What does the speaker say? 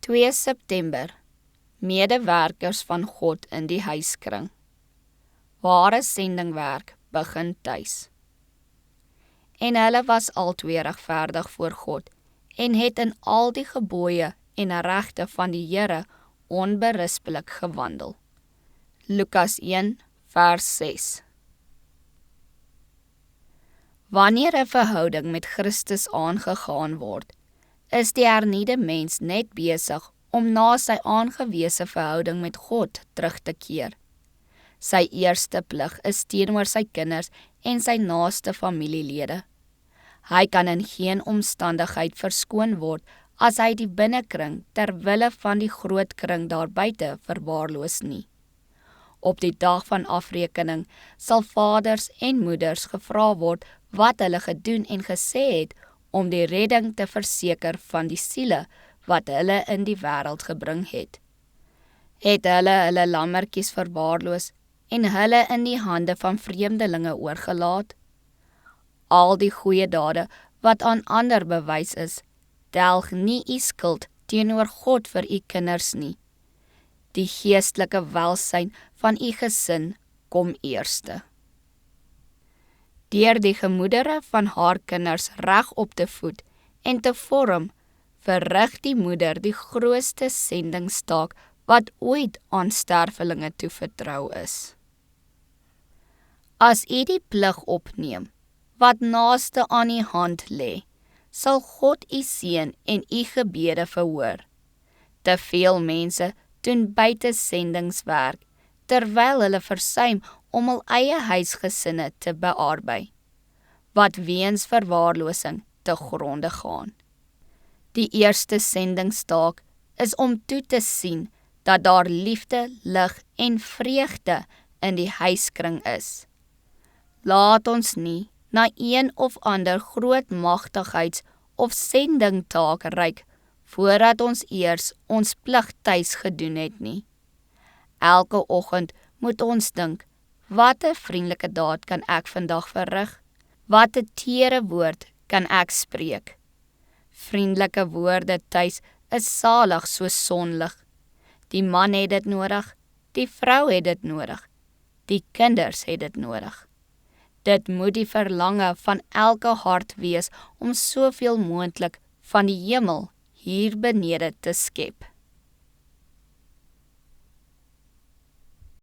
2 September, medewerkers van God in die huiskring. Ware sendingwerk begin tuis. En hulle was albei regverdig voor God, en het in al die gebooie en regte van die Here onberispelik gewandel. Lukas 1 vers 6. Wanneer 'n verhouding met Christus aangegaan word, is die hernuide mens net besig om na sy aangewese verhouding met God terug te keer. Sy eerste plig is teenoor sy kinders en sy naaste familielede. Hy kan in geen omstandigheid verskoon word as hy die binnekring ter wille van die groot kring daarbuite verwaarloos nie. Op die dag van afrekening sal vaders en moeders gevra word wat hulle gedoen en gesê het om die redding te verseker van die siele wat hulle in die wêreld gebring het. Het hulle lammetjies verwaarloos en hulle in die hande van vreemdelinge oorgelaat? Al die goeie dade wat aan ander bewys is, delg nie u skuld teenoor God vir u kinders nie. Die geestelike welsyn van u gesin kom eerste. Deur die gemoedere van haar kinders reg op te voed en te vorm, verrig die moeder die grootste sendingstaak wat ooit aan sterwelinge toevertrou is. As u die plig opneem, wat naaste aan u hand lê, sal God u seën en u gebede verhoor. Te veel mense doen buite sendingswerk, terwyl hulle versuim om hul eie huisgesinne te bearbei, wat weens verwaarlosing te gronde gaan. Die eerste sendingstaak is om toe te sien dat daar liefde, lig en vreugde in die huiskring is. Laat ons nie na een of ander groot magtigheids- of sendingtaak reik, voordat ons eers ons plig tuis gedoen het nie. Elke oggend moet ons dink, wat 'n vriendelike daad kan ek vandag verrig? Wat 'n tere woord kan ek spreek? Vriendelike woorde tuis is salig soos sonlig. Die man het dit nodig, die vrou het dit nodig, die kinders het dit nodig. Dit moet die verlange van elke hart wees om soveel moontlik van die hemel hier benede te skep.